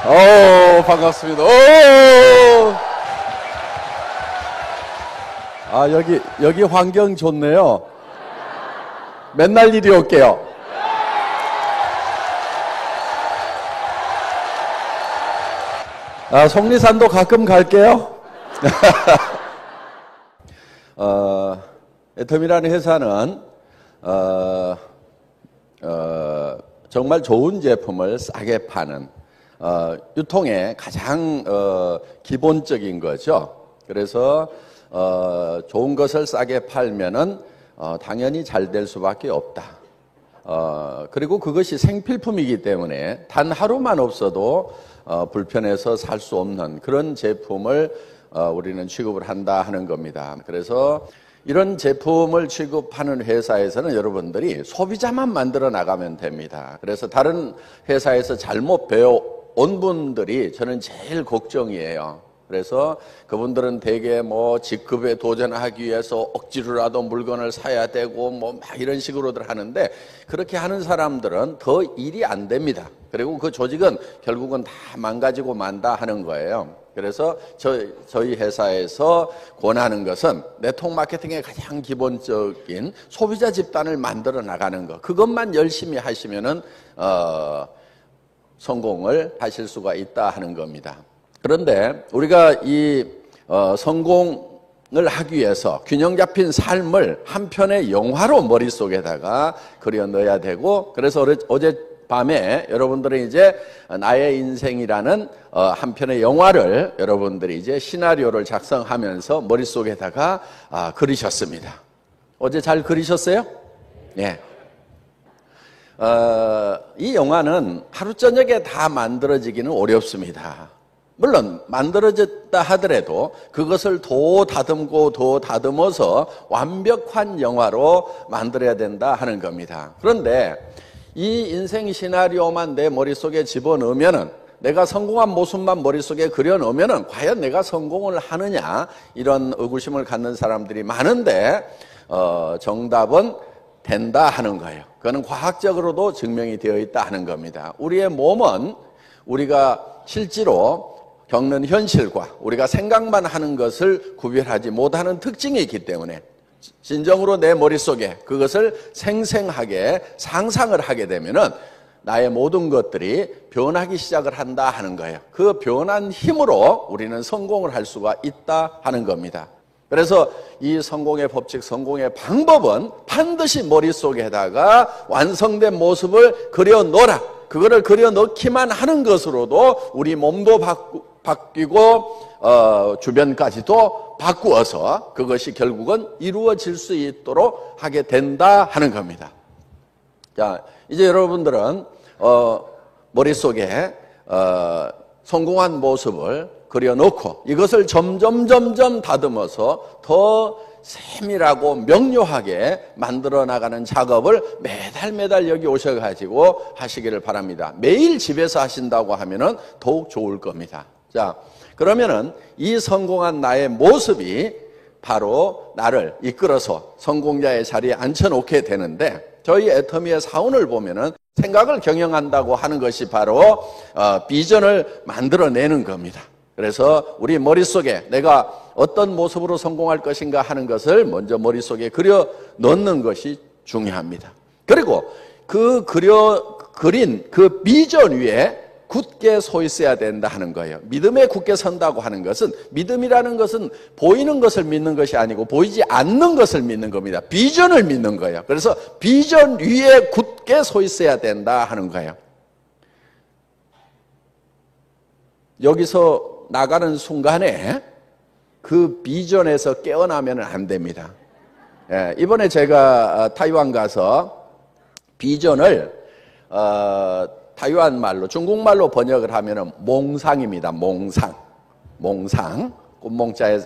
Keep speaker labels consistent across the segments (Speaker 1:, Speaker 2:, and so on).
Speaker 1: 오, 반갑습니다. 오! 아, 여기 환경 좋네요. 맨날 이리 올게요. 아, 속리산도 가끔 갈게요. 애텀이라는 회사는 정말 좋은 제품을 싸게 파는 유통의 가장 기본적인 거죠. 그래서 좋은 것을 싸게 팔면은 당연히 잘 될 수밖에 없다. 그리고 그것이 생필품이기 때문에 단 하루만 없어도 불편해서 살 수 없는 그런 제품을 우리는 취급을 한다 하는 겁니다. 그래서 이런 제품을 취급하는 회사에서는 여러분들이 소비자만 만들어 나가면 됩니다. 그래서 다른 회사에서 잘못 배워온 분들이 저는 제일 걱정이에요. 그래서 그분들은 대개 뭐 직급에 도전하기 위해서 억지로라도 물건을 사야 되고 뭐 막 이런 식으로들 하는데, 그렇게 하는 사람들은 더 일이 안 됩니다. 그리고 그 조직은 결국은 다 망가지고 만다 하는 거예요. 그래서 저희 회사에서 권하는 것은 네트워크 마케팅의 가장 기본적인 소비자 집단을 만들어 나가는 것, 그것만 열심히 하시면은 성공을 하실 수가 있다 하는 겁니다. 그런데 우리가 이 성공을 하기 위해서 균형 잡힌 삶을 한 편의 영화로 머릿속에다가 그려 넣어야 되고, 그래서 어젯밤에 여러분들은 이제 나의 인생이라는 한 편의 영화를 여러분들이 이제 시나리오를 작성하면서 머릿속에다가 그리셨습니다. 어제 잘 그리셨어요? 네. 이 영화는 하루 저녁에 다 만들어지기는 어렵습니다. 물론 만들어졌다 하더라도 그것을 더 다듬고 더 다듬어서 완벽한 영화로 만들어야 된다 하는 겁니다. 그런데 이 인생 시나리오만 내 머릿속에 집어넣으면은, 내가 성공한 모습만 머릿속에 그려놓으면은 과연 내가 성공을 하느냐, 이런 의구심을 갖는 사람들이 많은데 정답은 된다 하는 거예요. 그거는 과학적으로도 증명이 되어 있다 하는 겁니다. 우리의 몸은 우리가 실제로 겪는 현실과 우리가 생각만 하는 것을 구별하지 못하는 특징이 있기 때문에 진정으로 내 머릿속에 그것을 생생하게 상상을 하게 되면은 나의 모든 것들이 변하기 시작을 한다 하는 거예요. 그 변한 힘으로 우리는 성공을 할 수가 있다 하는 겁니다. 그래서 이 성공의 법칙, 성공의 방법은 반드시 머릿속에다가 완성된 모습을 그려놓으라. 그거를 그려넣기만 하는 것으로도 우리 몸도 바뀌고 주변까지도 바꾸어서 그것이 결국은 이루어질 수 있도록 하게 된다 하는 겁니다. 자, 이제 여러분들은 머릿속에 성공한 모습을 그려놓고 이것을 점점 다듬어서 더 세밀하고 명료하게 만들어 나가는 작업을 매달 여기 오셔가지고 하시기를 바랍니다. 매일 집에서 하신다고 하면은 더욱 좋을 겁니다. 자, 그러면은 이 성공한 나의 모습이 바로 나를 이끌어서 성공자의 자리에 앉혀놓게 되는데, 저희 애터미의 사원을 보면은 생각을 경영한다고 하는 것이 바로 비전을 만들어내는 겁니다. 그래서 우리 머릿속에 내가 어떤 모습으로 성공할 것인가 하는 것을 먼저 머릿속에 그려 넣는 것이 중요합니다. 그리고 그 그린 그 비전 위에 굳게 서 있어야 된다 하는 거예요. 믿음에 굳게 선다고 하는 것은, 믿음이라는 것은 보이는 것을 믿는 것이 아니고 보이지 않는 것을 믿는 겁니다. 비전을 믿는 거예요. 그래서 비전 위에 굳게 서 있어야 된다 하는 거예요. 여기서 나가는 순간에 그 비전에서 깨어나면 안 됩니다. 이번에 제가 타이완 가서 비전을 타이완 말로, 중국말로 번역을 하면은 몽상입니다. 몽상. 꽃몽자에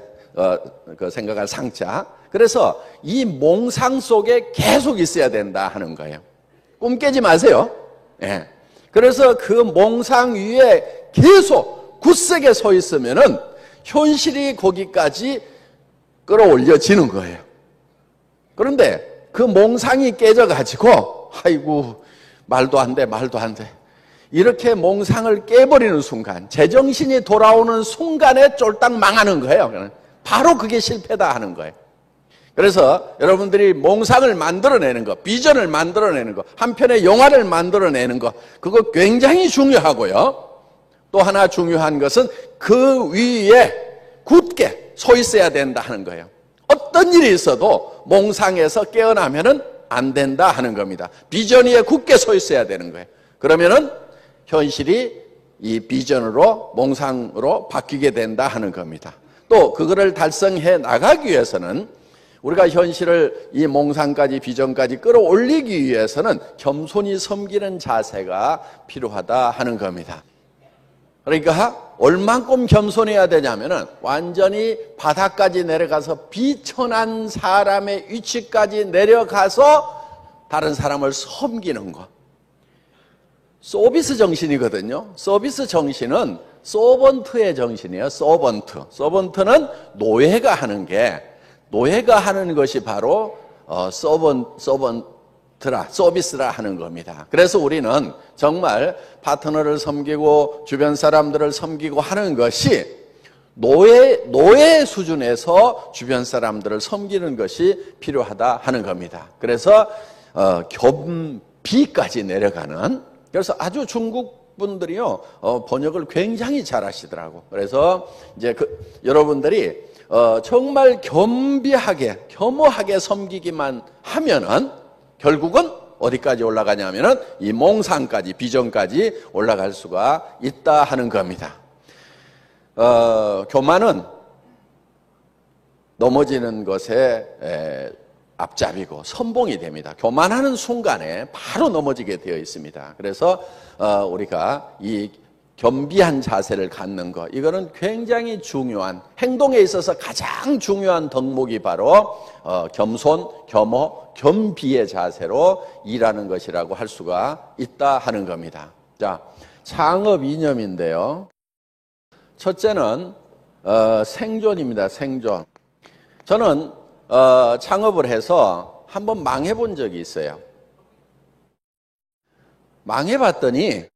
Speaker 1: 그 생각할 상자. 그래서 이 몽상 속에 계속 있어야 된다 하는 거예요. 꿈 깨지 마세요. 그래서 그 몽상 위에 계속 굳세게 서 있으면은 현실이 거기까지 끌어올려지는 거예요. 그런데 그 몽상이 깨져가지고, 아이고, 말도 안 돼. 이렇게 몽상을 깨버리는 순간, 제정신이 돌아오는 순간에 쫄딱 망하는 거예요. 바로 그게 실패다 하는 거예요. 그래서 여러분들이 몽상을 만들어내는 거, 비전을 만들어내는 거, 한편의 영화를 만들어내는 거, 그거 굉장히 중요하고요. 또 하나 중요한 것은 그 위에 굳게 서 있어야 된다 하는 거예요. 어떤 일이 있어도 몽상에서 깨어나면은 안 된다 하는 겁니다. 비전 위에 굳게 서 있어야 되는 거예요. 그러면은 현실이 이 비전으로, 몽상으로 바뀌게 된다 하는 겁니다. 또 그거를 달성해 나가기 위해서는 우리가 현실을 이 몽상까지, 비전까지 끌어올리기 위해서는 겸손히 섬기는 자세가 필요하다 하는 겁니다. 그러니까 얼만큼 겸손해야 되냐면은 완전히 바닥까지 내려가서 비천한 사람의 위치까지 내려가서 다른 사람을 섬기는 것. 서비스 정신이거든요. 서비스 정신은 서번트의 정신이에요. 서번트. 서번트는 노예가 하는 것이 바로 서비스라 하는 겁니다. 그래서 우리는 정말 파트너를 섬기고 주변 사람들을 섬기고 하는 것이 노예 수준에서 주변 사람들을 섬기는 것이 필요하다 하는 겁니다. 그래서 겸비까지 내려가는, 그래서 아주 중국 분들이요 번역을 굉장히 잘하시더라고. 그래서 이제 여러분들이 정말 겸허하게 섬기기만 하면은 결국은 어디까지 올라가냐면은 이 몽상까지, 비전까지 올라갈 수가 있다 하는 겁니다. 교만은 넘어지는 것에 앞잡이고 선봉이 됩니다. 교만하는 순간에 바로 넘어지게 되어 있습니다. 그래서 우리가 이 겸비한 자세를 갖는 것, 이거는 굉장히 중요한, 행동에 있어서 가장 중요한 덕목이 바로 겸손, 겸허, 겸비의 자세로 일하는 것이라고 할 수가 있다 하는 겁니다. 자, 창업 이념인데요. 첫째는 생존입니다. 생존. 저는 창업을 해서 한번 망해본 적이 있어요. 망해봤더니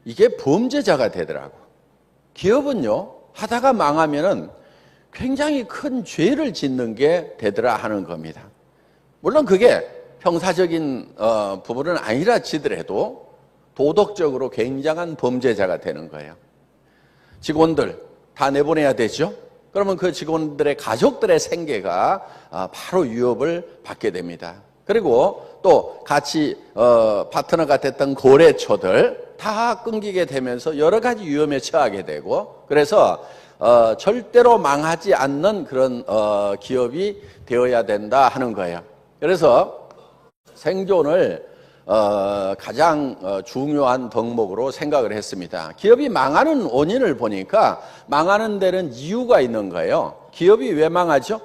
Speaker 1: 이게 범죄자가 되더라고. 기업은요, 하다가 망하면은 굉장히 큰 죄를 짓는 게 되더라 하는 겁니다. 물론 그게 형사적인 부분은 아니라 치더라도 도덕적으로 굉장한 범죄자가 되는 거예요. 직원들 다 내보내야 되죠? 그러면 그 직원들의 가족들의 생계가 바로 위협을 받게 됩니다. 그리고 또 같이 파트너가 됐던 거래처들 다 끊기게 되면서 여러 가지 위험에 처하게 되고, 그래서 절대로 망하지 않는 그런 기업이 되어야 된다 하는 거예요. 그래서 생존을 가장 중요한 덕목으로 생각을 했습니다. 기업이 망하는 원인을 보니까 망하는 데는 이유가 있는 거예요. 기업이 왜 망하죠?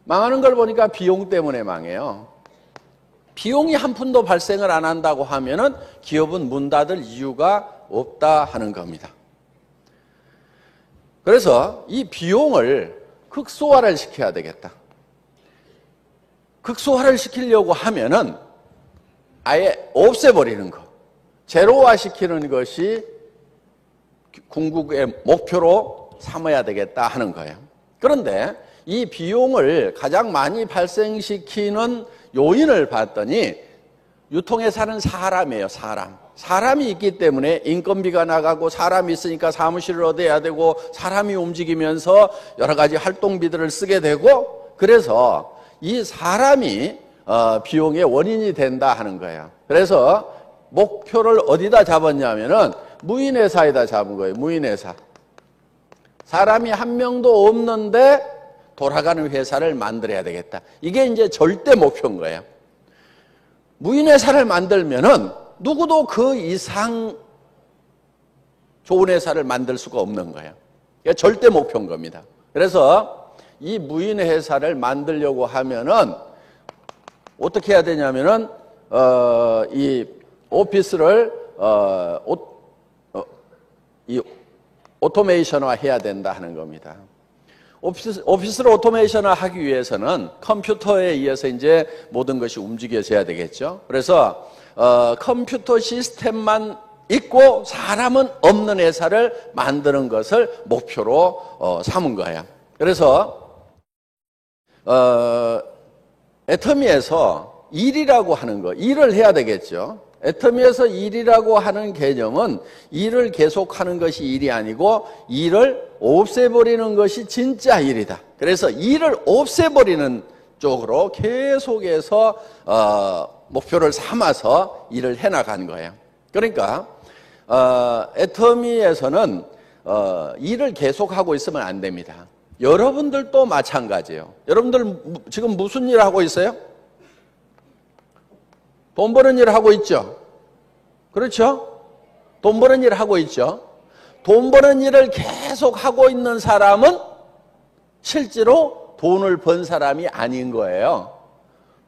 Speaker 1: 망하는 걸 보니까 비용 때문에 망해요. 비용이 한 푼도 발생을 안 한다고 하면은 기업은 문 닫을 이유가 없다 하는 겁니다. 그래서 이 비용을 극소화를 시켜야 되겠다. 극소화를 시키려고 하면은 아예 없애버리는 것, 제로화 시키는 것이 궁극의 목표로 삼아야 되겠다 하는 거예요. 그런데 이 비용을 가장 많이 발생시키는 요인을 봤더니 유통에 사는 사람이에요. 사람이 있기 때문에 인건비가 나가고, 사람이 있으니까 사무실을 얻어야 되고, 사람이 움직이면서 여러 가지 활동비들을 쓰게 되고, 그래서 이 사람이 비용의 원인이 된다 하는 거예요. 그래서 목표를 어디다 잡았냐면은 무인회사에다 잡은 거예요. 무인회사. 사람이 한 명도 없는데 돌아가는 회사를 만들어야 되겠다. 이게 이제 절대 목표인 거예요. 무인회사를 만들면은 누구도 그 이상 좋은 회사를 만들 수가 없는 거예요. 이게 절대 목표인 겁니다. 그래서 이 무인회사를 만들려고 하면은 어떻게 해야 되냐면은 이 오피스를 이 오토메이션화 해야 된다 하는 겁니다. 오피스를 오토메이션화 하기 위해서는 컴퓨터에 의해서 이제 모든 것이 움직여져야 되겠죠. 그래서 컴퓨터 시스템만 있고 사람은 없는 회사를 만드는 것을 목표로 삼은 거야. 그래서 애터미에서 일이라고 하는 거, 일을 해야 되겠죠. 애터미에서 일이라고 하는 개념은 일을 계속하는 것이 일이 아니고 일을 없애버리는 것이 진짜 일이다. 그래서 일을 없애버리는 쪽으로 계속해서 목표를 삼아서 일을 해나간 거예요. 그러니까 애터미에서는 일을 계속하고 있으면 안 됩니다. 여러분들도 마찬가지예요. 여러분들 지금 무슨 일 하고 있어요? 돈 버는 일을 하고 있죠. 그렇죠? 돈 버는 일을 하고 있죠. 돈 버는 일을 계속 하고 있는 사람은 실제로 돈을 번 사람이 아닌 거예요.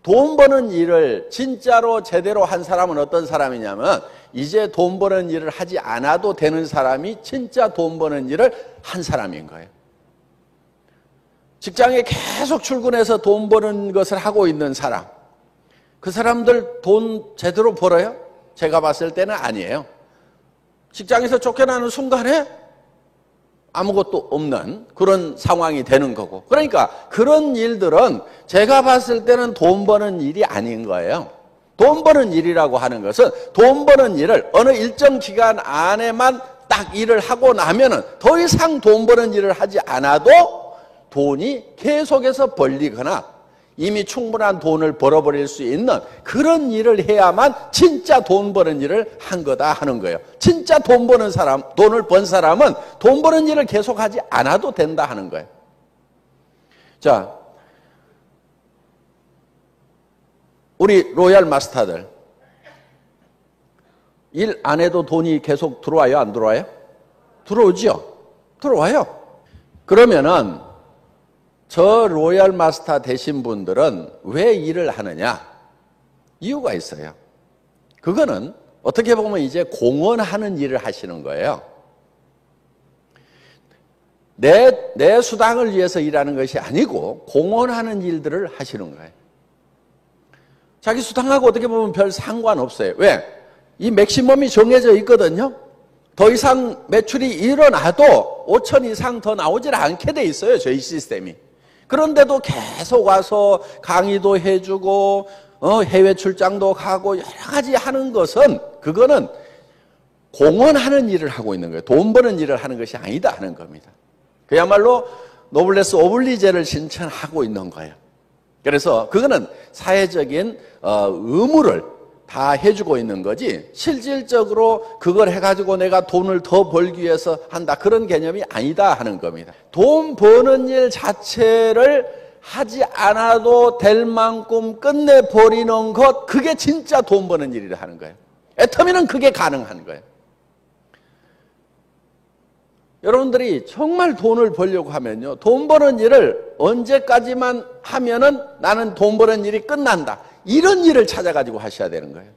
Speaker 1: 돈 버는 일을 진짜로 제대로 한 사람은 어떤 사람이냐면 이제 돈 버는 일을 하지 않아도 되는 사람이 진짜 돈 버는 일을 한 사람인 거예요. 직장에 계속 출근해서 돈 버는 것을 하고 있는 사람, 그 사람들 돈 제대로 벌어요? 제가 봤을 때는 아니에요. 직장에서 쫓겨나는 순간에 아무것도 없는 그런 상황이 되는 거고. 그러니까 그런 일들은 제가 봤을 때는 돈 버는 일이 아닌 거예요. 돈 버는 일이라고 하는 것은 돈 버는 일을 어느 일정 기간 안에만 딱 일을 하고 나면은 더 이상 돈 버는 일을 하지 않아도 돈이 계속해서 벌리거나 이미 충분한 돈을 벌어버릴 수 있는 그런 일을 해야만 진짜 돈 버는 일을 한 거다 하는 거예요. 진짜 돈 버는 사람, 돈을 번 사람은 돈 버는 일을 계속하지 않아도 된다 하는 거예요. 자, 우리 로얄 마스터들 일 안 해도 돈이 계속 들어와요? 안 들어와요? 들어오죠? 들어와요. 그러면은 저 로얄 마스터 되신 분들은 왜 일을 하느냐? 이유가 있어요. 그거는 어떻게 보면 이제 공헌하는 일을 하시는 거예요. 내 수당을 위해서 일하는 것이 아니고 공헌하는 일들을 하시는 거예요. 자기 수당하고 어떻게 보면 별 상관없어요. 왜? 이 맥시멈이 정해져 있거든요. 더 이상 매출이 일어나도 5천 이상 더 나오질 않게 돼 있어요. 저희 시스템이. 그런데도 계속 와서 강의도 해주고 해외 출장도 가고 여러 가지 하는 것은 그거는 공헌하는 일을 하고 있는 거예요. 돈 버는 일을 하는 것이 아니다 하는 겁니다. 그야말로 노블레스 오블리제를 실천하고 있는 거예요. 그래서 그거는 사회적인 의무를 다 해주고 있는 거지 실질적으로 그걸 해가지고 내가 돈을 더 벌기 위해서 한다 그런 개념이 아니다 하는 겁니다. 돈 버는 일 자체를 하지 않아도 될 만큼 끝내버리는 것, 그게 진짜 돈 버는 일이라 하는 거예요. 애터미는 그게 가능한 거예요. 여러분들이 정말 돈을 벌려고 하면요, 돈 버는 일을 언제까지만 하면은 나는 돈 버는 일이 끝난다, 이런 일을 찾아가지고 하셔야 되는 거예요.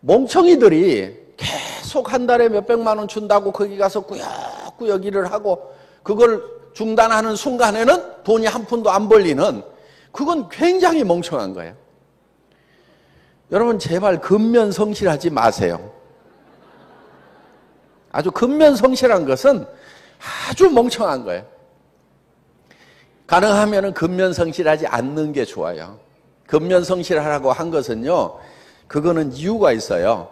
Speaker 1: 멍청이들이 계속 한 달에 몇백만 원 준다고 거기 가서 꾸역꾸역 일을 하고 그걸 중단하는 순간에는 돈이 한 푼도 안 벌리는, 그건 굉장히 멍청한 거예요. 여러분 제발 근면성실하지 마세요. 아주 근면성실한 것은 아주 멍청한 거예요. 가능하면 근면성실하지 않는 게 좋아요. 근면성실하라고 한 것은요, 그거는 이유가 있어요.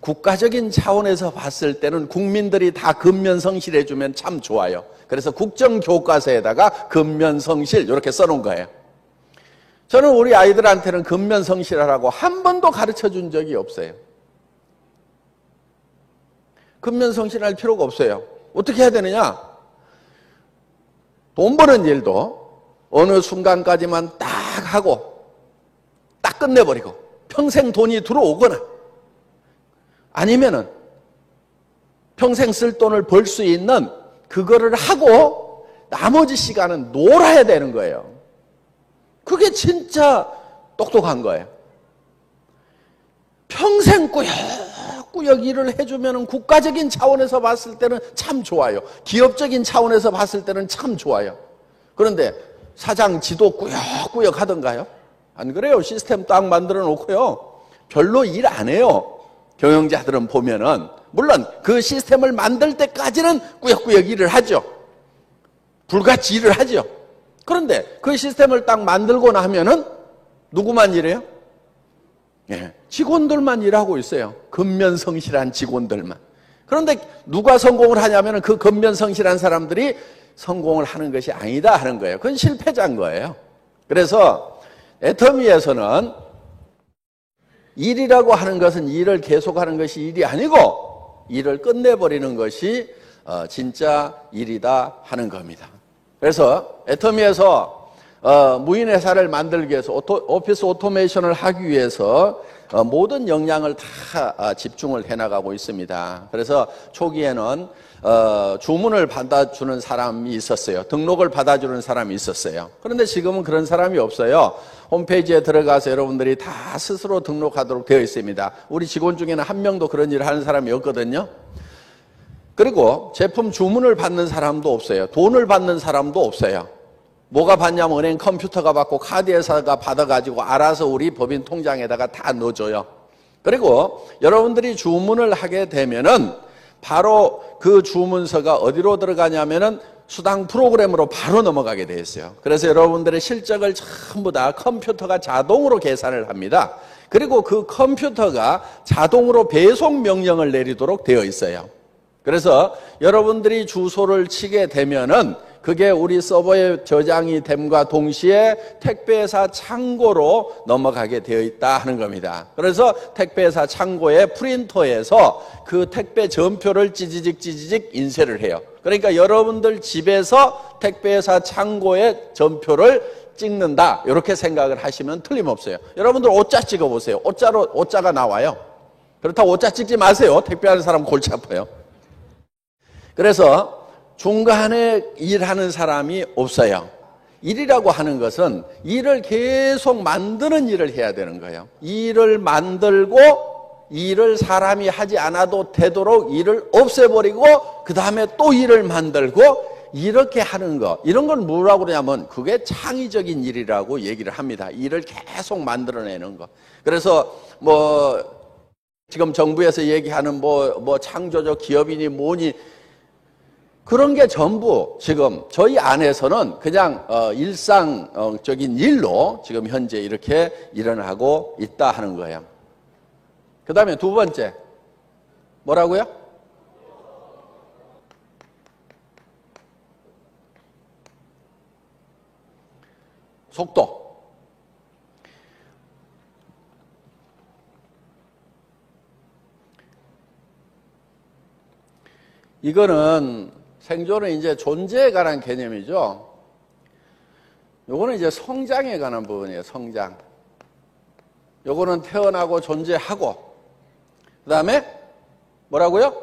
Speaker 1: 국가적인 차원에서 봤을 때는 국민들이 다 근면성실해주면 참 좋아요. 그래서 국정교과서에다가 근면성실 이렇게 써놓은 거예요. 저는 우리 아이들한테는 근면성실하라고 한 번도 가르쳐준 적이 없어요. 근면성실할 필요가 없어요. 어떻게 해야 되느냐? 돈 버는 일도 어느 순간까지만 딱 하고 딱 끝내버리고 평생 돈이 들어오거나 아니면은 평생 쓸 돈을 벌 수 있는 그거를 하고 나머지 시간은 놀아야 되는 거예요. 그게 진짜 똑똑한 거예요. 평생 꾸역꾸역 일을 해주면 국가적인 차원에서 봤을 때는 참 좋아요. 기업적인 차원에서 봤을 때는 참 좋아요. 그런데 사장 지도 꾸역꾸역 하던가요? 안 그래요? 시스템 딱 만들어 놓고요. 별로 일 안 해요. 경영자들은 보면은. 물론 그 시스템을 만들 때까지는 꾸역꾸역 일을 하죠. 불같이 일을 하죠. 그런데 그 시스템을 딱 만들고 나면은 누구만 일해요? 예, 직원들만 일하고 있어요. 근면성실한 직원들만. 그런데 누가 성공을 하냐면은 그 근면성실한 사람들이 성공을 하는 것이 아니다 하는 거예요. 그건 실패자인 거예요. 그래서 애터미에서는 일이라고 하는 것은 일을 계속하는 것이 일이 아니고 일을 끝내버리는 것이 진짜 일이다 하는 겁니다. 그래서 애터미에서 무인회사를 만들기 위해서 오피스 오토메이션을 하기 위해서 모든 역량을 다 집중을 해나가고 있습니다. 그래서 초기에는 주문을 받아주는 사람이 있었어요. 등록을 받아주는 사람이 있었어요. 그런데 지금은 그런 사람이 없어요. 홈페이지에 들어가서 여러분들이 다 스스로 등록하도록 되어 있습니다. 우리 직원 중에는 한 명도 그런 일을 하는 사람이 없거든요. 그리고 제품 주문을 받는 사람도 없어요. 돈을 받는 사람도 없어요. 뭐가 받냐면 은행 컴퓨터가 받고 카드 회사가 받아가지고 알아서 우리 법인 통장에다가 다 넣어줘요. 그리고 여러분들이 주문을 하게 되면은 바로 그 주문서가 어디로 들어가냐면은 수당 프로그램으로 바로 넘어가게 돼 있어요. 그래서 여러분들의 실적을 전부 다 컴퓨터가 자동으로 계산을 합니다. 그리고 그 컴퓨터가 자동으로 배송 명령을 내리도록 되어 있어요. 그래서 여러분들이 주소를 치게 되면은 그게 우리 서버에 저장이 됨과 동시에 택배회사 창고로 넘어가게 되어 있다 하는 겁니다. 그래서 택배회사 창고의 프린터에서 그 택배 전표를 찌지직 인쇄를 해요. 그러니까 여러분들 집에서 택배회사 창고에 전표를 찍는다 이렇게 생각을 하시면 틀림없어요. 여러분들 오자 찍어보세요. 오자가 나와요. 그렇다고 오자 찍지 마세요. 택배하는 사람 골치 아파요. 그래서 중간에 일하는 사람이 없어요. 일이라고 하는 것은 일을 계속 만드는 일을 해야 되는 거예요. 일을 만들고 일을 사람이 하지 않아도 되도록 일을 없애버리고 그 다음에 또 일을 만들고 이렇게 하는 거, 이런 걸 뭐라고 그러냐면 그게 창의적인 일이라고 얘기를 합니다. 일을 계속 만들어내는 거. 그래서 지금 정부에서 얘기하는 창조적 기업이니 뭐니 그런 게 전부 지금 저희 안에서는 그냥 일상적인 일로 지금 현재 이렇게 일어나고 있다 하는 거예요. 그 다음에 두 번째 뭐라고요? 속도. 이거는 생존은 이제 존재에 관한 개념이죠. 요거는 이제 성장에 관한 부분이에요. 성장. 요거는 태어나고 존재하고 그 다음에 뭐라고요?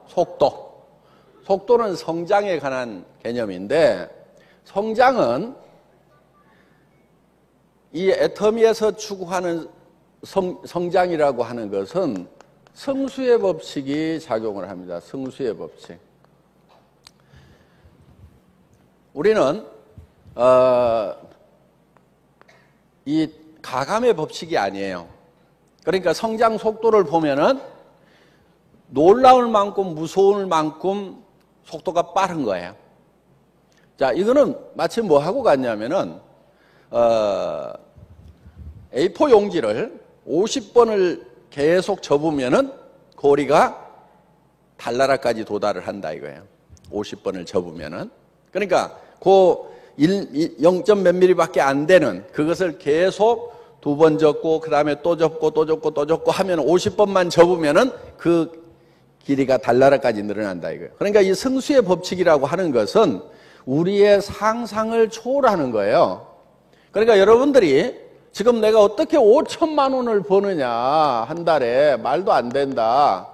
Speaker 1: 속도. 속도는 성장에 관한 개념인데 성장은 이 애터미에서 추구하는 성장이라고 하는 것은 승수의 법칙이 작용을 합니다. 승수의 법칙. 우리는 이 가감의 법칙이 아니에요. 그러니까 성장 속도를 보면은 놀라울 만큼 무서울 만큼 속도가 빠른 거예요. 자, 이거는 마치 뭐 하고 같냐면은 A4 용지를 50번을 계속 접으면은 고리가 달나라까지 도달을 한다 이거예요. 50번을 접으면은. 그러니까 그 0점 몇 미리밖에 안 되는 그것을 계속 두 번 접고 그 다음에 또 접고 또 접고 또 접고 하면 50번만 접으면은 그 길이가 달나라까지 늘어난다 이거예요. 그러니까 이 승수의 법칙이라고 하는 것은 우리의 상상을 초월하는 거예요. 그러니까 여러분들이 지금 내가 어떻게 5천만 원을 버느냐 한 달에 말도 안 된다.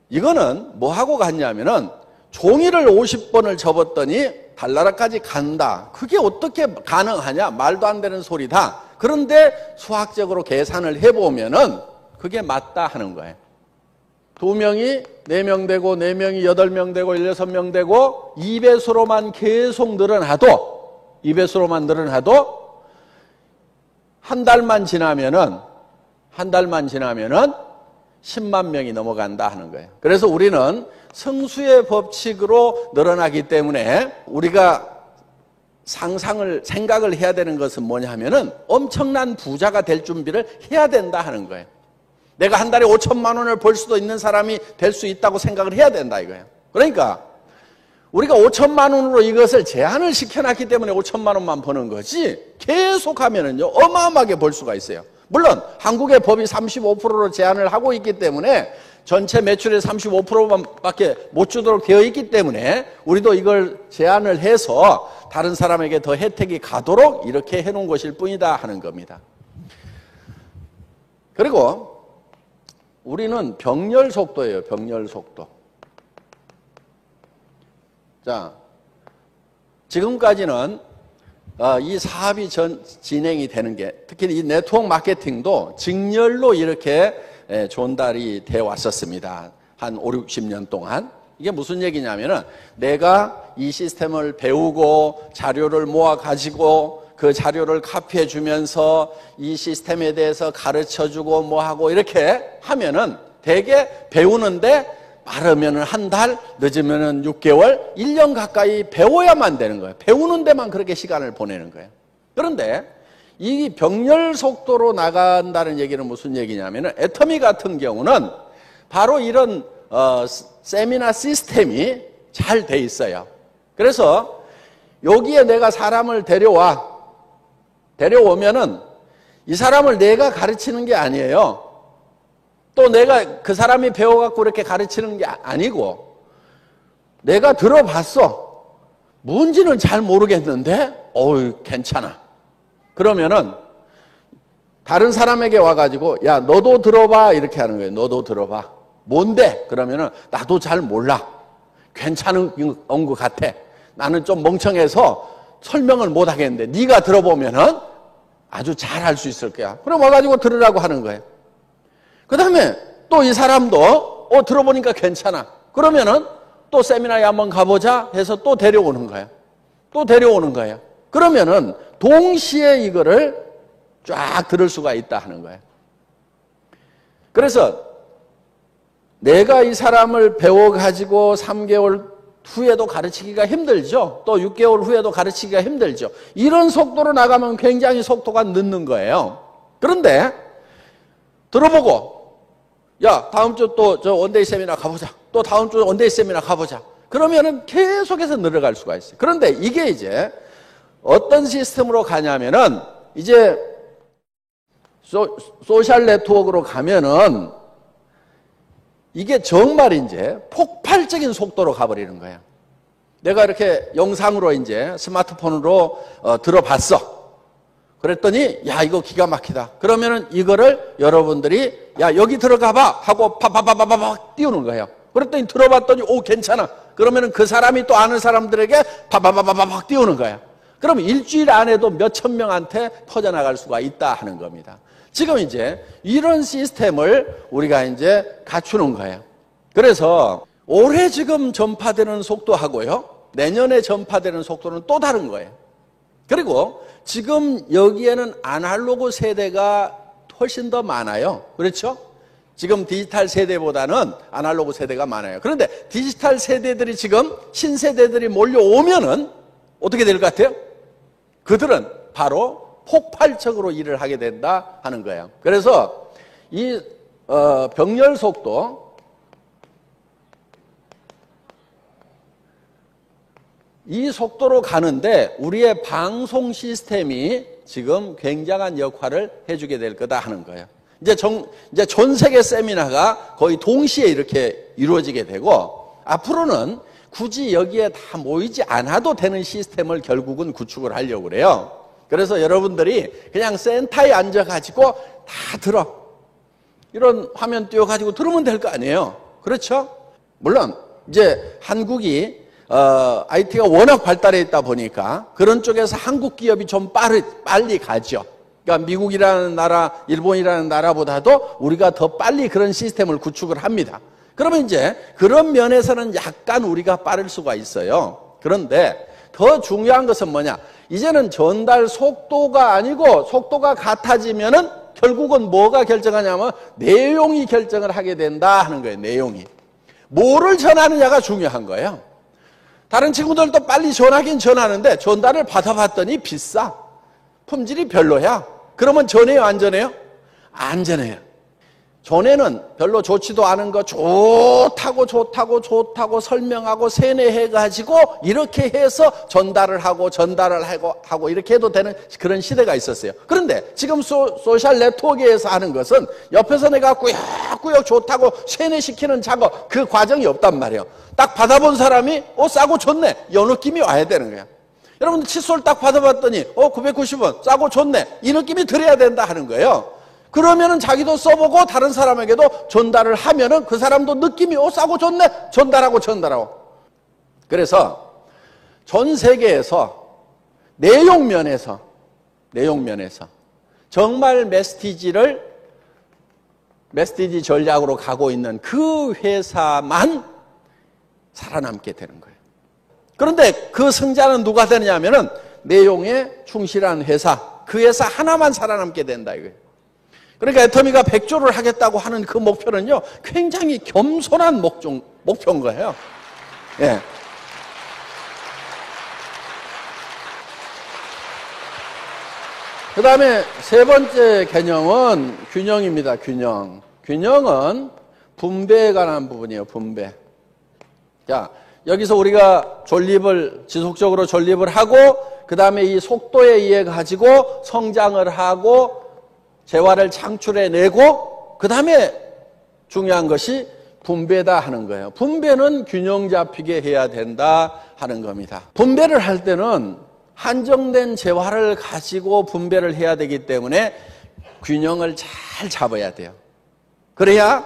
Speaker 1: 이거는 뭐 하고 갔냐면은 종이를 50번을 접었더니 달나라까지 간다. 그게 어떻게 가능하냐? 말도 안 되는 소리다. 그런데 수학적으로 계산을 해보면은 그게 맞다 하는 거예요. 2명이 4명 되고 4명이 8명 되고 16명 되고 2배수로만 계속 늘어나도 2배수로만 늘어나도 한 달만 지나면은 10만 명이 넘어간다 하는 거예요. 그래서 우리는 성수의 법칙으로 늘어나기 때문에 우리가 생각을 해야 되는 것은 뭐냐 하면은 엄청난 부자가 될 준비를 해야 된다 하는 거예요. 내가 한 달에 5천만 원을 벌 수도 있는 사람이 될 수 있다고 생각을 해야 된다 이거예요. 그러니까 우리가 5천만 원으로 이것을 제한을 시켜놨기 때문에 5천만 원만 버는 거지 계속 하면은요 어마어마하게 벌 수가 있어요. 물론 한국의 법이 35%로 제한을 하고 있기 때문에 전체 매출의 35%밖에 못 주도록 되어 있기 때문에 우리도 이걸 제한을 해서 다른 사람에게 더 혜택이 가도록 이렇게 해놓은 것일 뿐이다 하는 겁니다. 그리고 우리는 병렬 속도예요. 병렬 속도. 자, 지금까지는 이 사업이 진행이 되는 게 특히 이 네트워크 마케팅도 직렬로 이렇게 전달이 되어 왔었습니다. 한 5, 60년 동안. 이게 무슨 얘기냐면은 내가 이 시스템을 배우고 자료를 모아 가지고 그 자료를 카피해 주면서 이 시스템에 대해서 가르쳐 주고 뭐 하고 이렇게 하면은 되게 배우는데 빠르면은 한 달, 늦으면은 6개월, 1년 가까이 배워야만 되는 거예요. 배우는 데만 그렇게 시간을 보내는 거예요. 그런데 이 병렬 속도로 나간다는 얘기는 무슨 얘기냐면은 애터미 같은 경우는 바로 이런 세미나 시스템이 잘 돼 있어요. 그래서 여기에 내가 사람을 데려오면은 이 사람을 내가 가르치는 게 아니에요. 또 내가 그 사람이 배워갖고 이렇게 가르치는 게 아니고 내가 들어봤어. 뭔지는 잘 모르겠는데 괜찮아. 그러면은 다른 사람에게 와가지고 야 너도 들어봐 이렇게 하는 거예요. 너도 들어봐. 뭔데? 그러면은 나도 잘 몰라. 괜찮은 것 같아. 나는 좀 멍청해서 설명을 못 하겠는데 네가 들어보면은 아주 잘 할 수 있을 거야. 그럼 와가지고 들으라고 하는 거예요. 그 다음에 또 이 사람도 들어보니까 괜찮아. 그러면은 또 세미나에 한번 가보자 해서 또 데려오는 거예요. 또 데려오는 거예요. 그러면은 동시에 이거를 쫙 들을 수가 있다 하는 거예요. 그래서 내가 이 사람을 배워가지고 3개월 후에도 가르치기가 힘들죠. 또 6개월 후에도 가르치기가 힘들죠. 이런 속도로 나가면 굉장히 속도가 늦는 거예요. 그런데 들어보고 야 다음 주 또 저 원데이 세미나 가보자. 또 다음 주 원데이 세미나 가보자. 그러면은 계속해서 늘어갈 수가 있어요. 그런데 이게 이제 어떤 시스템으로 가냐면은 이제 소셜 네트워크로 가면은 이게 정말 이제 폭발적인 속도로 가버리는 거예요. 내가 이렇게 영상으로 이제 스마트폰으로 들어봤어. 그랬더니 야 이거 기가 막히다. 그러면은 이거를 여러분들이 야 여기 들어가봐 하고 파파파파팍 띄우는 거예요. 그랬더니 들어봤더니 괜찮아. 그러면은 그 사람이 또 아는 사람들에게 파파파파팍 띄우는 거예요. 그럼 일주일 안에도 몇천 명한테 퍼져나갈 수가 있다 하는 겁니다. 지금 이제 이런 시스템을 우리가 이제 갖추는 거예요. 그래서 올해 지금 전파되는 속도하고요. 내년에 전파되는 속도는 또 다른 거예요. 그리고 지금 여기에는 아날로그 세대가 훨씬 더 많아요. 그렇죠? 지금 디지털 세대보다는 아날로그 세대가 많아요. 그런데 디지털 세대들이 지금 신세대들이 몰려오면은 어떻게 될 것 같아요? 그들은 바로 폭발적으로 일을 하게 된다 하는 거예요. 그래서 이 병렬 속도, 이 속도로 가는데 우리의 방송 시스템이 지금 굉장한 역할을 해주게 될 거다 하는 거예요. 이제 전 세계 세미나가 거의 동시에 이렇게 이루어지게 되고 앞으로는 굳이 여기에 다 모이지 않아도 되는 시스템을 결국은 구축을 하려고 그래요. 그래서 여러분들이 그냥 센터에 앉아가지고 다 들어. 이런 화면 띄워가지고 들으면 될 거 아니에요. 그렇죠? 물론 이제 한국이 IT가 워낙 발달해 있다 보니까 그런 쪽에서 한국 기업이 좀 빨리 가죠. 그러니까 미국이라는 나라, 일본이라는 나라보다도 우리가 더 빨리 그런 시스템을 구축을 합니다. 그러면 이제 그런 면에서는 약간 우리가 빠를 수가 있어요. 그런데 더 중요한 것은 뭐냐? 이제는 전달 속도가 아니고 속도가 같아지면은 결국은 뭐가 결정하냐면 내용이 결정을 하게 된다 하는 거예요. 내용이. 뭐를 전하느냐가 중요한 거예요. 다른 친구들도 빨리 전하긴 전하는데 전달을 받아봤더니 비싸. 품질이 별로야. 그러면 전해요, 안 전해요? 안 전해요. 전에는 별로 좋지도 않은 거 좋다고 설명하고 세뇌해가지고 이렇게 해서 전달을 하고 이렇게 해도 되는 그런 시대가 있었어요. 그런데 지금 소셜 네트워크에서 하는 것은 옆에서 내가 꾸역꾸역 좋다고 세뇌시키는 작업, 그 과정이 없단 말이에요. 딱 받아본 사람이 싸고 좋네, 이 느낌이 와야 되는 거야. 여러분들 칫솔 딱 받아봤더니 990원 싸고 좋네, 이 느낌이 들어야 된다 하는 거예요. 그러면은 자기도 써보고 다른 사람에게도 전달을 하면은 그 사람도 느낌이 싸고 좋네, 전달하고. 그래서 전 세계에서 내용면에서 정말 메시지 전략으로 가고 있는 그 회사만 살아남게 되는 거예요. 그런데 그 승자는 누가 되느냐면은 내용에 충실한 회사, 그 회사 하나만 살아남게 된다 이거예요. 그러니까 애터미가 100조를 하겠다고 하는 그 목표는요, 굉장히 겸손한 목표인 거예요. 예. 그 다음에 세 번째 개념은 균형입니다. 균형은 분배에 관한 부분이에요. 분배. 자, 여기서 우리가 지속적으로 존립을 하고, 그 다음에 이 속도에 의해 가지고 성장을 하고, 재화를 창출해내고, 그 다음에 중요한 것이 분배다 하는 거예요. 분배는 균형 잡히게 해야 된다 하는 겁니다. 분배를 할 때는 한정된 재화를 가지고 분배를 해야 되기 때문에 균형을 잘 잡아야 돼요. 그래야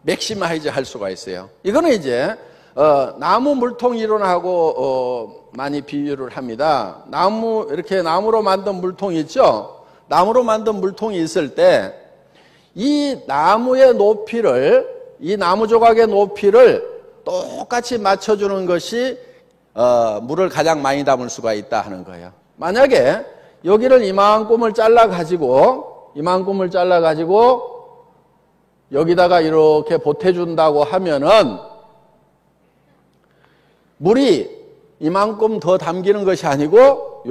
Speaker 1: 맥시마이즈 할 수가 있어요. 이거는 이제 나무 물통 이론하고 많이 비유를 합니다. 이렇게 나무로 만든 물통이 있죠? 나무로 만든 물통이 있을 때 이 나무의 높이를, 이 나무 조각의 높이를 똑같이 맞춰주는 것이 물을 가장 많이 담을 수가 있다 하는 거예요. 만약에 여기를 이만큼을 잘라가지고 여기다가 이렇게 보태준다고 하면은 물이 이만큼 더 담기는 것이 아니고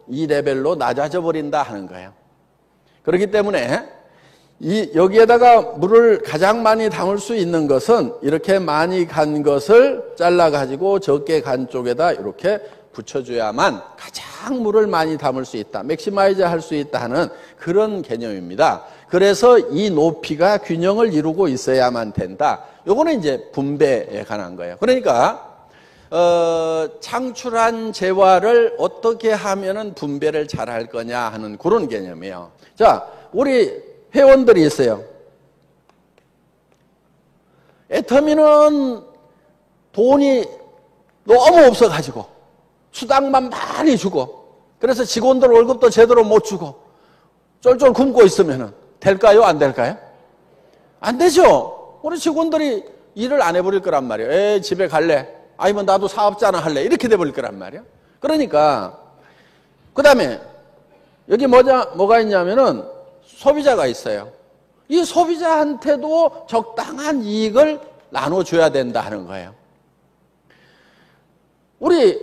Speaker 1: 이 레벨로 낮아져 버린다 하는 거예요. 그렇기 때문에 여기에다가 물을 가장 많이 담을 수 있는 것은 이렇게 많이 간 것을 잘라가지고 적게 간 쪽에다 이렇게 붙여줘야만 가장 물을 많이 담을 수 있다. 맥시마이즈 할 수 있다 하는 그런 개념입니다. 그래서 이 높이가 균형을 이루고 있어야만 된다. 요거는 이제 분배에 관한 거예요. 그러니까 창출한 재화를 어떻게 하면은 분배를 잘 할 거냐 하는 그런 개념이에요. 자, 우리 회원들이 있어요. 애터미는 돈이 너무 없어가지고 수당만 많이 주고, 그래서 직원들 월급도 제대로 못 주고 쫄쫄 굶고 있으면은 될까요? 안 될까요? 안 되죠. 우리 직원들이 일을 안 해버릴 거란 말이에요. 집에 갈래? 아니면 나도 사업자나 할래? 이렇게 돼버릴 거란 말이에요. 그러니까 그 다음에 여기 뭐가 있냐면은 소비자가 있어요. 이 소비자한테도 적당한 이익을 나눠줘야 된다 하는 거예요. 우리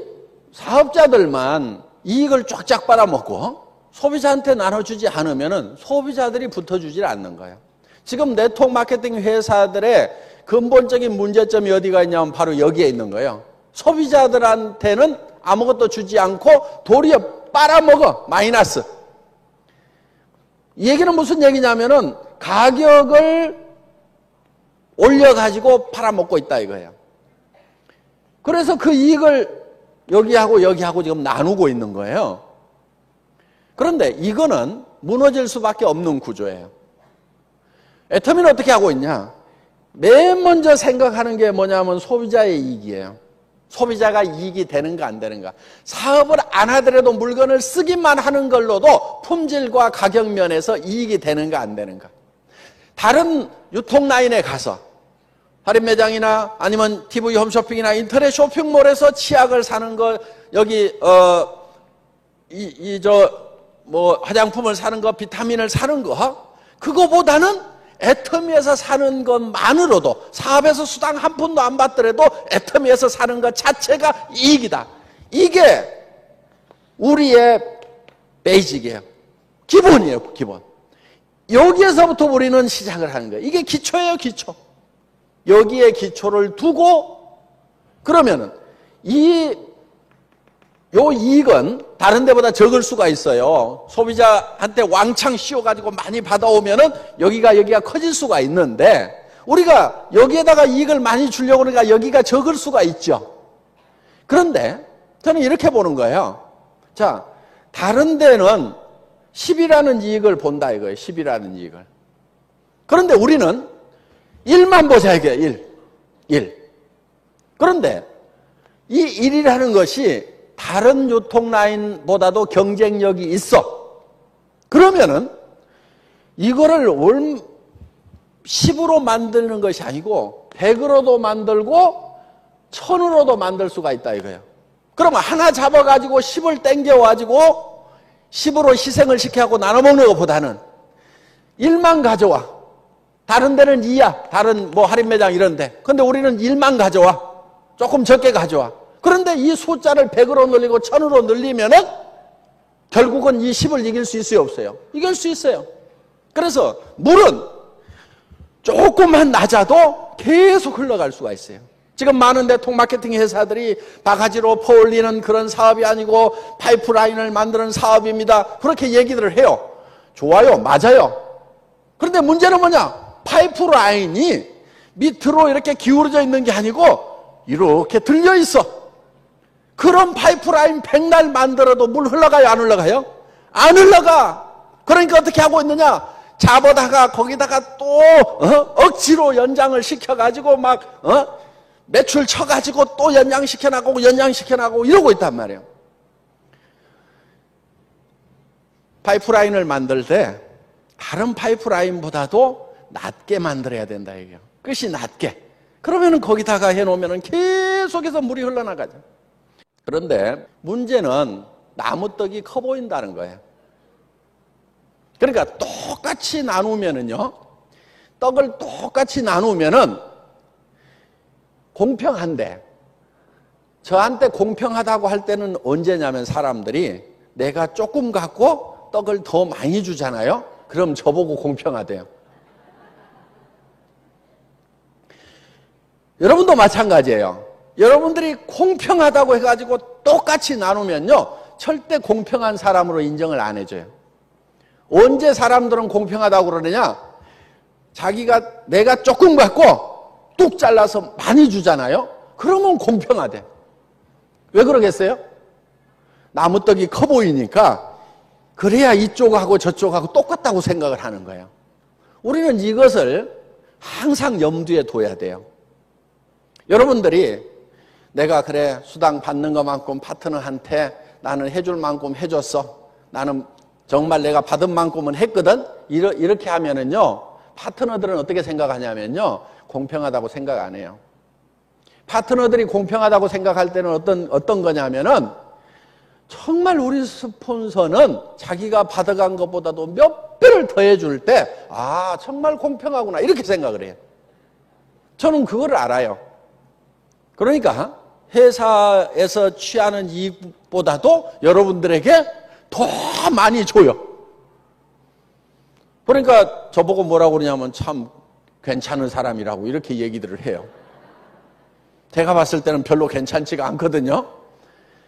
Speaker 1: 사업자들만 이익을 쫙쫙 빨아먹고 소비자한테 나눠주지 않으면은 소비자들이 붙어주질 않는 거예요. 지금 네트워크 마케팅 회사들의 근본적인 문제점이 어디가 있냐면 바로 여기에 있는 거예요. 소비자들한테는 아무것도 주지 않고 도리어 빨아먹어. 마이너스. 이 얘기는 무슨 얘기냐면은 가격을 올려가지고 팔아먹고 있다 이거예요. 그래서 그 이익을 여기하고 지금 나누고 있는 거예요. 그런데 이거는 무너질 수밖에 없는 구조예요. 애터미는 어떻게 하고 있냐? 맨 먼저 생각하는 게 뭐냐면 소비자의 이익이에요. 소비자가 이익이 되는가 안 되는가. 사업을 안 하더라도 물건을 쓰기만 하는 걸로도 품질과 가격 면에서 이익이 되는가 안 되는가. 다른 유통 라인에 가서 할인 매장이나 아니면 TV 홈쇼핑이나 인터넷 쇼핑몰에서 치약을 사는 거, 여기 화장품을 사는 거, 비타민을 사는 거, 그거보다는 애터미에서 사는 것만으로도 사업에서 수당 한 푼도 안 받더라도 애터미에서 사는 것 자체가 이익이다. 이게 우리의 베이직이에요. 기본이에요, 기본. 여기에서부터 우리는 시작을 하는 거예요. 이게 기초예요, 기초. 여기에 기초를 두고 그러면은 요 이익은 다른 데보다 적을 수가 있어요. 소비자한테 왕창 씌워가지고 많이 받아오면은 여기가 커질 수가 있는데 우리가 여기에다가 이익을 많이 주려고 그러니까 여기가 적을 수가 있죠. 그런데 저는 이렇게 보는 거예요. 자, 다른 데는 10이라는 이익을 본다 이거예요. 10이라는 이익을. 그런데 우리는 1만 보자 이게요. 1. 그런데 이 1이라는 것이 다른 유통라인보다도 경쟁력이 있어. 그러면은 이거를 10으로 만드는 것이 아니고 100으로도 만들고 1000으로도 만들 수가 있다 이거예요. 그러면 하나 잡아가지고 10을 땡겨가지고 10으로 희생을 시켜갖고 나눠 먹는 것보다는 1만 가져와. 다른 데는 2야. 다른 할인 매장 이런데. 근데 우리는 1만 가져와. 조금 적게 가져와. 그런데 이 숫자를 100으로 늘리고 1000으로 늘리면은 결국은 이 10을 이길 수 있어요, 없어요? 이길 수 있어요. 그래서 물은 조금만 낮아도 계속 흘러갈 수가 있어요. 지금 많은 대통 마케팅 회사들이 바가지로 퍼올리는 그런 사업이 아니고 파이프라인을 만드는 사업입니다. 그렇게 얘기들을 해요. 좋아요. 맞아요. 그런데 문제는 뭐냐? 파이프라인이 밑으로 이렇게 기울어져 있는 게 아니고 이렇게 들려 있어. 그런 파이프라인 100날 만들어도 물 흘러가요? 안 흘러가요? 안 흘러가. 그러니까 어떻게 하고 있느냐? 잡아다가 거기다가 또 억지로 연장을 시켜가지고 막 매출 쳐가지고 또 연장시켜나가고 이러고 있단 말이에요. 파이프라인을 만들 때 다른 파이프라인보다도 낮게 만들어야 된다 이게요. 끝이 낮게. 그러면은 거기다가 해놓으면은 계속해서 물이 흘러나가죠. 그런데 문제는 나무떡이 커 보인다는 거예요. 그러니까 똑같이 나누면은요, 떡을 똑같이 나누면은 공평한데, 저한테 공평하다고 할 때는 언제냐면 사람들이 내가 조금 갖고 떡을 더 많이 주잖아요? 그럼 저보고 공평하대요. 여러분도 마찬가지예요. 여러분들이 공평하다고 해가지고 똑같이 나누면요, 절대 공평한 사람으로 인정을 안 해줘요. 언제 사람들은 공평하다고 그러느냐? 내가 조금 갖고 뚝 잘라서 많이 주잖아요? 그러면 공평하대. 왜 그러겠어요? 나무떡이 커 보이니까 그래야 이쪽하고 저쪽하고 똑같다고 생각을 하는 거예요. 우리는 이것을 항상 염두에 둬야 돼요. 여러분들이 내가 그래 수당 받는 것만큼 파트너한테 나는 해줄 만큼 해줬어. 나는 정말 내가 받은 만큼은 했거든. 이렇게 하면은요, 파트너들은 어떻게 생각하냐면요, 공평하다고 생각 안 해요. 파트너들이 공평하다고 생각할 때는 어떤 거냐면은 정말 우리 스폰서는 자기가 받아간 것보다도 몇 배를 더 해줄 때 정말 공평하구나 이렇게 생각을 해요. 저는 그걸 알아요. 그러니까 회사에서 취하는 이익보다도 여러분들에게 더 많이 줘요. 그러니까 저보고 뭐라고 그러냐면 참 괜찮은 사람이라고 이렇게 얘기들을 해요. 제가 봤을 때는 별로 괜찮지가 않거든요.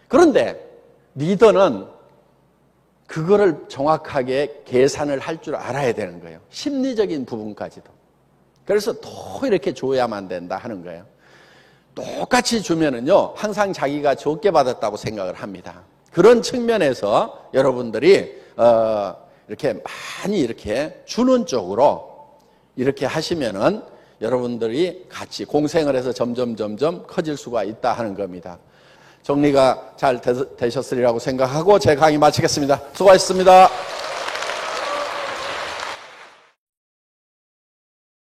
Speaker 1: 그런데 리더는 그거를 정확하게 계산을 할 줄 알아야 되는 거예요. 심리적인 부분까지도. 그래서 더 이렇게 줘야만 된다 하는 거예요. 똑같이 주면은요, 항상 자기가 적게 받았다고 생각을 합니다. 그런 측면에서 여러분들이 이렇게 많이 이렇게 주는 쪽으로 이렇게 하시면은 여러분들이 같이 공생을 해서 점점 커질 수가 있다 하는 겁니다. 정리가 잘 되셨으리라고 생각하고 제 강의 마치겠습니다. 수고하셨습니다.